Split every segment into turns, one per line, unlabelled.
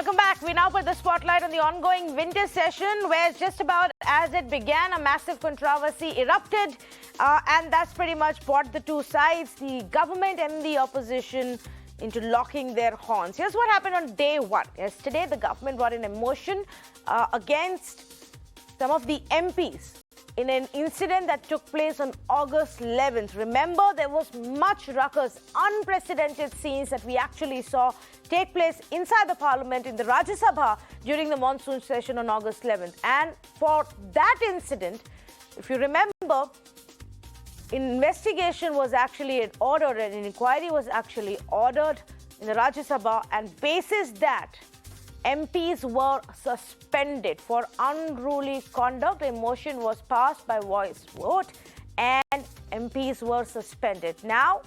Welcome back. We now put the spotlight on the ongoing winter session, where just about as it began, a massive controversy erupted, and that's pretty much brought the two sides, the government and the opposition, into locking their horns. Here's what happened on day one. Yesterday, the government brought in a motion against some of the MPs in an incident that took place on August 11th. Remember, there was much ruckus, unprecedented scenes that we actually saw take place inside the parliament in the Rajya Sabha during the monsoon session on August 11th. And for that incident, if you remember, investigation was actually ordered, and an inquiry was actually ordered in the Rajya Sabha, and basis that, MPs were suspended for unruly conduct. A motion was passed by voice vote, and MPs were suspended. Now,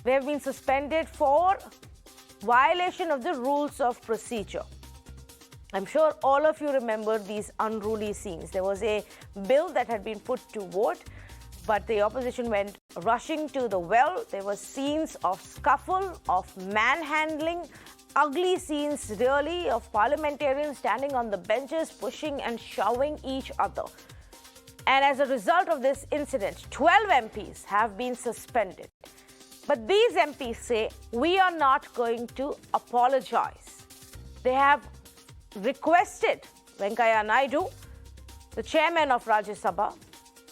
they have been suspended for violation of the rules of procedure. I'm sure all of you remember these unruly scenes. There was a bill that had been put to vote, but the opposition went rushing to the well. There were scenes of scuffle, of manhandling, ugly scenes really of parliamentarians standing on the benches, pushing and shoving each other. And as a result of this incident, 12 MPs have been suspended. But these MPs say, we are not going to apologize. They have requested Venkaiah Naidu, the chairman of Rajya Sabha,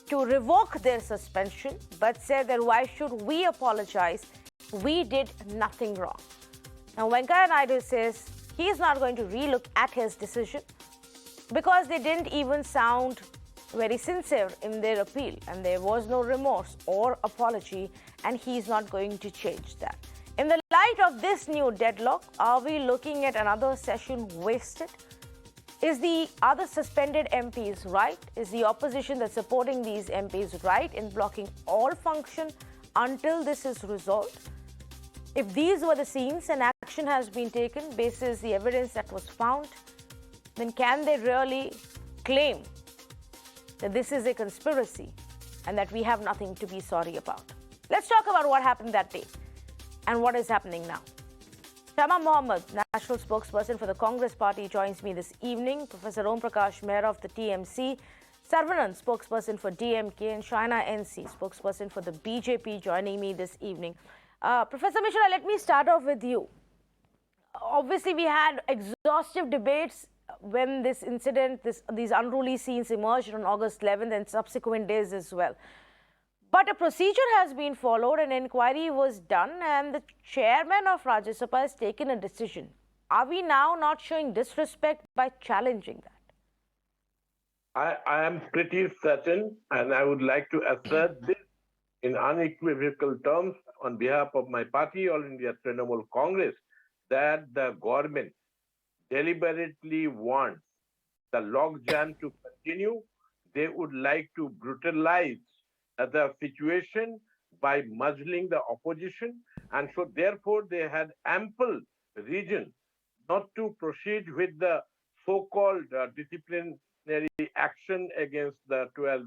to revoke their suspension, but said that why should we apologize? We did nothing wrong. Now, Venkaiah Naidu says he is not going to relook at his decision because they didn't even sound very sincere in their appeal, and there was no remorse or apology, and he's not going to change that. In the light of this new deadlock, are we looking at another session wasted? Is the other suspended MPs right? Is the opposition that's supporting these MPs right in blocking all function until this is resolved? If these were the scenes and action has been taken basis the evidence that was found, then can they really claim that this is a conspiracy and that we have nothing to be sorry about? Let's talk about what happened that day and what is happening now. Shama Mohammed, national spokesperson for the Congress party, joins me this evening. Professor Om Prakash Mehra of the TMC, Saravanan, spokesperson for DMK, and Shaina NC, spokesperson for the BJP, joining me this evening. Professor Mishra, let me start off with you. Obviously, we had exhaustive debates when this incident, these unruly scenes emerged on August 11th and subsequent days as well. But a procedure has been followed, an inquiry was done, and the chairman of Rajya Sabha has taken a decision. Are we now not showing disrespect by challenging that?
I am pretty certain, and I would like to assert this in unequivocal terms on behalf of my party, All India Trinamool Congress, that the government deliberately wants the logjam to continue. They would like to brutalize the situation by muzzling the opposition, and so therefore they had ample reason not to proceed with the so-called disciplinary action against the 12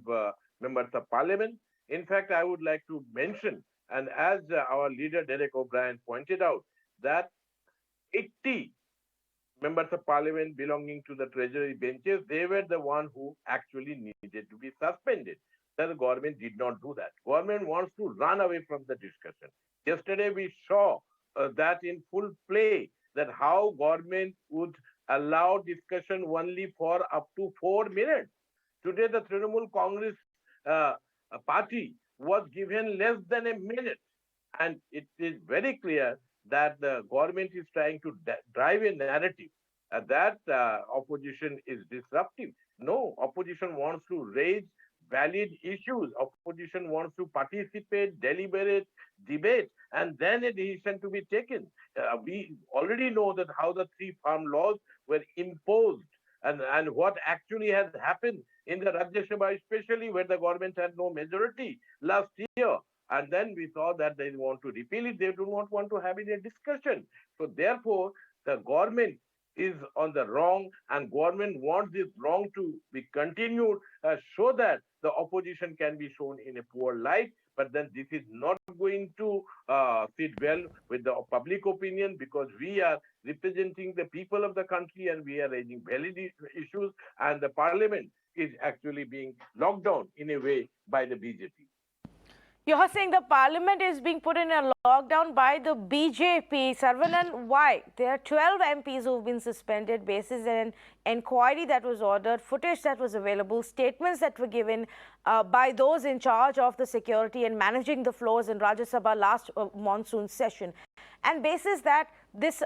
members of parliament. In fact, I would like to mention, and as our leader Derek O'Brien pointed out, that 80 members of parliament belonging to the treasury benches, they were the one who actually needed to be suspended. That the government did not do that. Government wants to run away from the discussion. Yesterday we saw that in full play, that how government would allow discussion only for up to 4 minutes. Today the Trinamool Congress party was given less than a minute, and it is very clear that the government is trying to drive a narrative that opposition is disruptive. No, opposition wants to raise valid issues. Opposition wants to participate, deliberate, debate, and then a decision to be taken. We already know that how the 3 farm laws were imposed, and what actually has happened in the Rajya Sabha, especially where the government had no majority last year. And then we saw that they want to repeal it. They do not want to have any discussion. So therefore, the government is on the wrong, and government wants this wrong to be continued so that the opposition can be shown in a poor light. But then this is not going to sit well with the public opinion, because we are representing the people of the country and we are raising valid issues, and the parliament is actually being locked down in a way by the BJP.
You're saying the parliament is being put in a lockdown by the BJP. Saravanan, why? There are 12 MPs who've been suspended basis an inquiry that was ordered, footage that was available, statements that were given by those in charge of the security and managing the floors in Rajya Sabha last monsoon session. And basis that this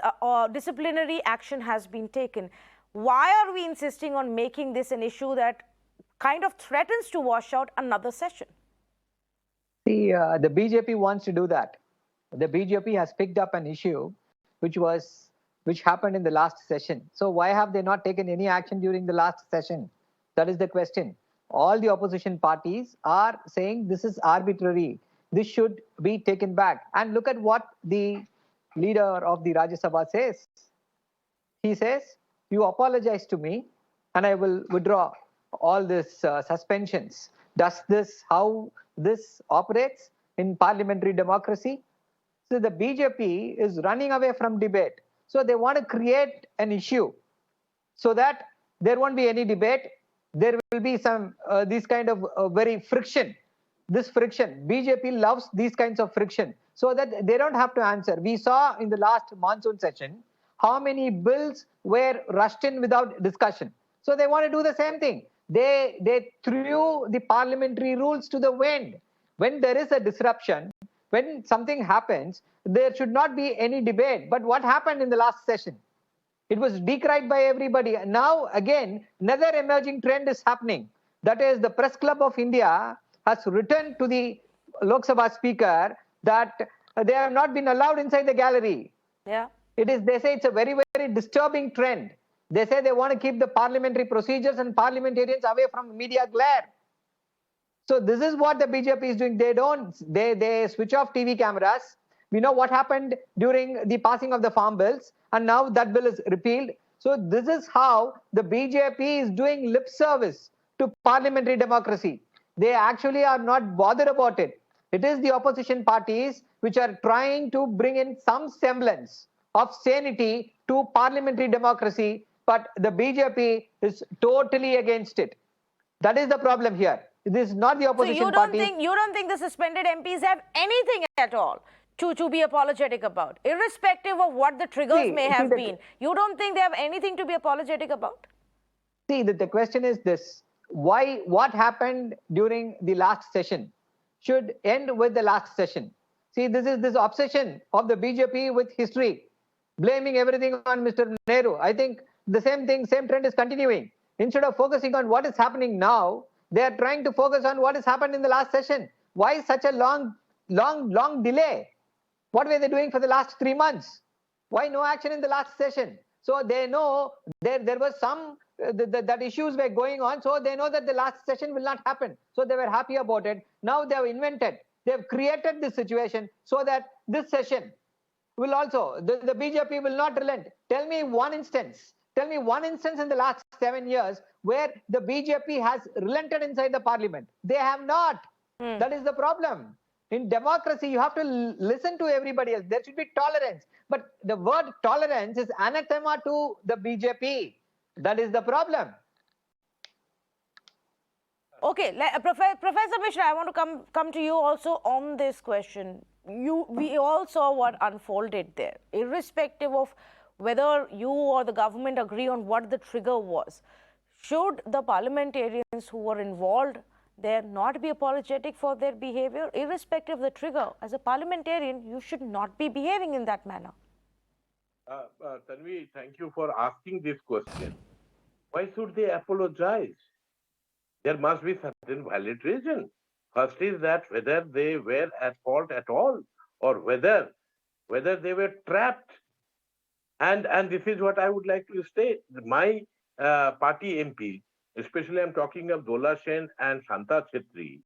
disciplinary action has been taken. Why are we insisting on making this an issue that kind of threatens to wash out another session?
The BJP wants to do that. The BJP has picked up an issue which happened in the last session. So why have they not taken any action during the last session? That is the question. All the opposition parties are saying this is arbitrary. This should be taken back. And look at what the leader of the Rajya Sabha says. He says, you apologize to me and I will withdraw all these suspensions. Does this how this operates in parliamentary democracy? So the BJP is running away from debate. So they want to create an issue so that there won't be any debate. There will be some this kind of very friction. This friction, BJP loves these kinds of friction so that they don't have to answer. We saw in the last monsoon session how many bills were rushed in without discussion. So they want to do the same thing. They threw the parliamentary rules to the wind. When there is a disruption, when something happens, there should not be any debate. But what happened in the last session? It was decried by everybody. Now, again, another emerging trend is happening. That is, the Press Club of India has written to the Lok Sabha Speaker that they have not been allowed inside the gallery.
Yeah.
They say it's a very, very disturbing trend. They say they want to keep the parliamentary procedures and parliamentarians away from media glare. So this is what the BJP is doing. They switch off TV cameras. We know what happened during the passing of the farm bills, and now that bill is repealed. So this is how the BJP is doing lip service to parliamentary democracy. They actually are not bothered about it. It is the opposition parties which are trying to bring in some semblance of sanity to parliamentary democracy, but the BJP is totally against it. That is the problem here. This is not the opposition party.
So you don't think the suspended MPs have anything at all to be apologetic about, irrespective of what the triggers may have been? You don't think they have anything to be apologetic about?
See, the question is this. What happened during the last session should end with the last session. See, this is this obsession of the BJP with history, blaming everything on Mr. Nehru. I think the same trend is continuing. Instead of focusing on what is happening now, they are trying to focus on what has happened in the last session. Why such a long delay? What were they doing for the last 3 months? Why no action in the last session? So they know there was some that issues were going on, so they know that the last session will not happen. So they were happy about it. Now they have created this situation so that this session will also, the BJP will not relent. Tell me one instance in the last 7 years where the BJP has relented inside the parliament. They have not. That is the problem. In democracy, you have to listen to everybody else. There should be tolerance. But the word tolerance is anathema to the BJP. That is the problem.
Okay, Professor Mishra, I want to come to you also on this question. We all saw what unfolded there, irrespective of whether you or the government agree on what the trigger was. Should the parliamentarians who were involved there not be apologetic for their behavior, irrespective of the trigger? As a parliamentarian, you should not be behaving in that manner.
Tanvi, thank you for asking this question. Why should they apologize? There must be certain valid reason. First is that whether they were at fault at all, or whether they were trapped. And this is what I would like to state. My party MP, especially I'm talking of Dola Sen and Shanta Chetri,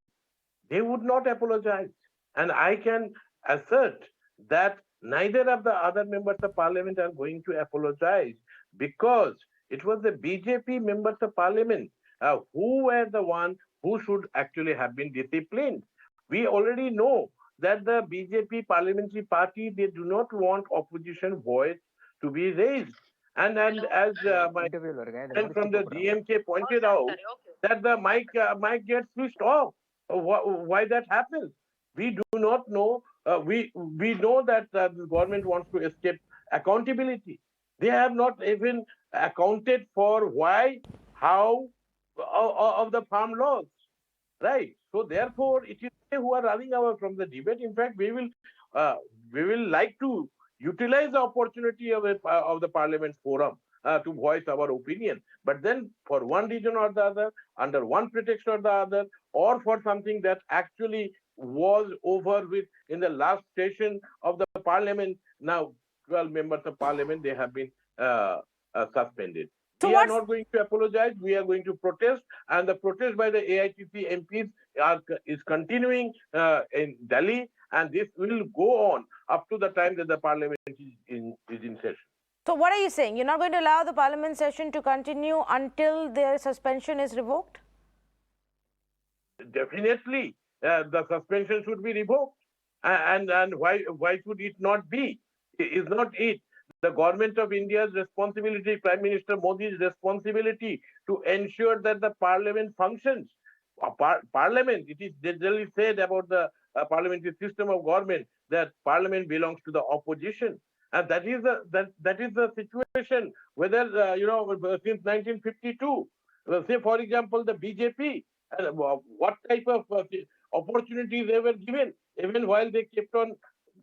they would not apologize. And I can assert that neither of the other members of parliament are going to apologize, because it was the BJP members of parliament who were the one who should actually have been disciplined. We already know that the BJP parliamentary party, they do not want opposition voice to be raised. And as my friend from the DMK pointed out, that the mic gets switched off. Why that happens? We do not know. We know that the government wants to escape accountability. They have not even accounted for why, how of the farm laws, right? So therefore, it is they who are running away from the debate. In fact, we will like to utilize the opportunity of the Parliament forum to voice our opinion. But then, for one reason or the other, under one pretext or the other, or for something that actually was over with in the last session of the Parliament, now 12 members of Parliament, they have been suspended.
So
we are not going to apologize. We are going to protest, and the protest by the AITC MPs is continuing in Delhi, and this will go on up to the time that the Parliament is in session.
So what are you saying? You're not going to allow the Parliament session to continue until their suspension is revoked?
Definitely, the suspension should be revoked, and why should it not be? Is not it the government of India's responsibility, Prime Minister Modi's responsibility, to ensure that the Parliament functions? Parliament, it is generally said about the parliamentary system of government that Parliament belongs to the opposition, and that is the situation. Whether since 1952, say for example the BJP, what type of opportunities they were given, even while they kept on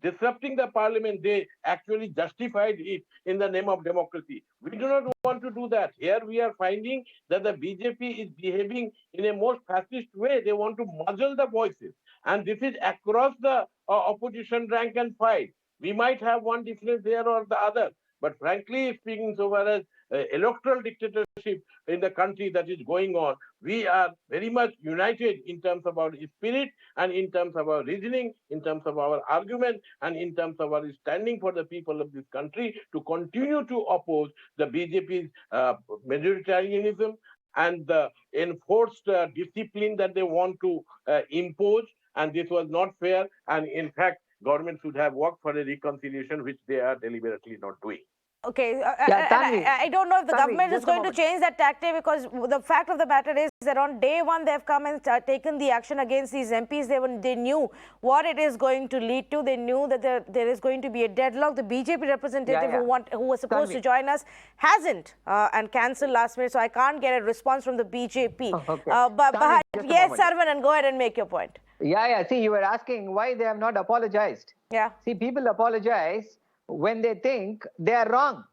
disrupting the Parliament, they actually justified it in the name of democracy. We do not want to do that. Here we are finding that the BJP is behaving in a more fascist way. They want to muzzle the voices. And this is across the opposition rank and file. We might have one difference there or the other. But frankly speaking, so far as electoral dictatorship in the country that is going on, we are very much united in terms of our spirit and in terms of our reasoning, in terms of our argument, and in terms of our standing for the people of this country to continue to oppose the BJP's majoritarianism and the enforced discipline that they want to impose. And this was not fair. And in fact, government should have worked for a reconciliation, which they are deliberately not doing.
Okay, I don't know if the government is going to change that tactic, because the fact of the matter is that on day one they've come and taken the action against these MPs. They knew what it is going to lead to. They knew that there is going to be a deadlock. The BJP representative who was supposed to join us hasn't and cancelled last minute, so I can't get a response from the BJP. But yes, Saravanan, go ahead and make your point.
Yeah. See, you were asking why they have not apologized.
Yeah.
See, people apologize when they think they are wrong.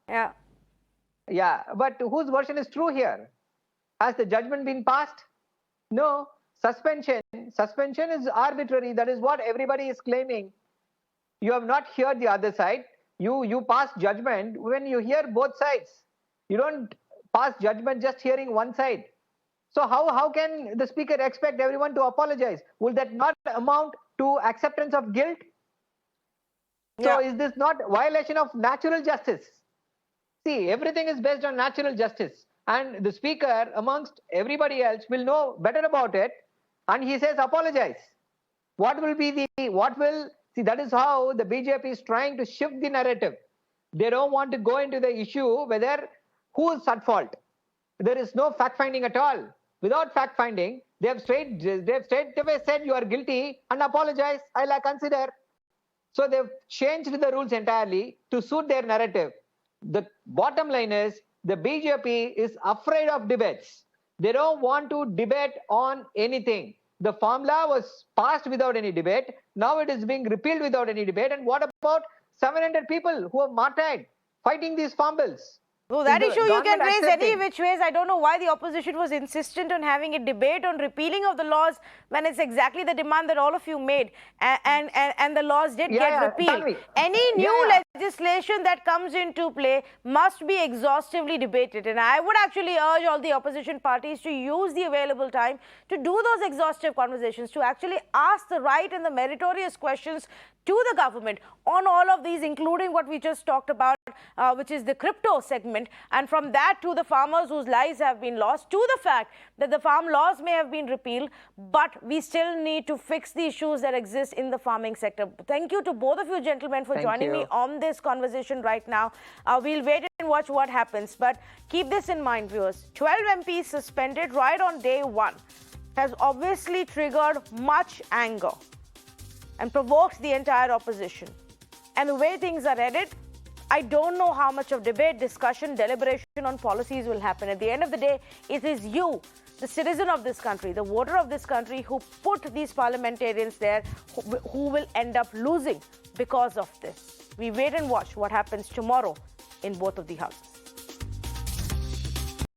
Yeah, but whose version is true here? Has the judgment been passed? No. Suspension is arbitrary. That is what everybody is claiming. You have not heard the other side. You pass judgment when you hear both sides. You don't pass judgment just hearing one side. So how can the speaker expect everyone to apologize? Will that not amount to acceptance of guilt? So is this not violation of natural justice? See, everything is based on natural justice. And the speaker, amongst everybody else, will know better about it. And he says, apologize. See, that is how the BJP is trying to shift the narrative. They don't want to go into the issue whether who is at fault. There is no fact-finding at all. Without fact-finding, they have straight away said you are guilty and apologize, I'll consider. So they've changed the rules entirely to suit their narrative. The bottom line is the BJP is afraid of debates. They don't want to debate on anything. The formula was passed without any debate. Now it is being repealed without any debate. And what about 700 people who are martyred fighting these farm bills?
So that issue you can raise any which ways. I don't know why the opposition was insistent on having a debate on repealing of the laws when it's exactly the demand that all of you made, and the laws did get repealed. Any new legislation that comes into play must be exhaustively debated, and I would actually urge all the opposition parties to use the available time to do those exhaustive conversations, to actually ask the right and the meritorious questions to the government on all of these, including what we just talked about. which is the crypto segment, and from that to the farmers whose lives have been lost, to the fact that the farm laws may have been repealed, but we still need to fix the issues that exist in the farming sector. Thank you to both of you gentlemen for joining me on this conversation right now. We'll wait and watch what happens, but keep this in mind, viewers. 12 MPs suspended right on day one has obviously triggered much anger and provoked the entire opposition. And the way things are headed, I don't know how much of debate, discussion, deliberation on policies will happen. At the end of the day, it is you, the citizen of this country, the voter of this country, who put these parliamentarians there, who will end up losing because of this. We wait and watch what happens tomorrow in both of the houses.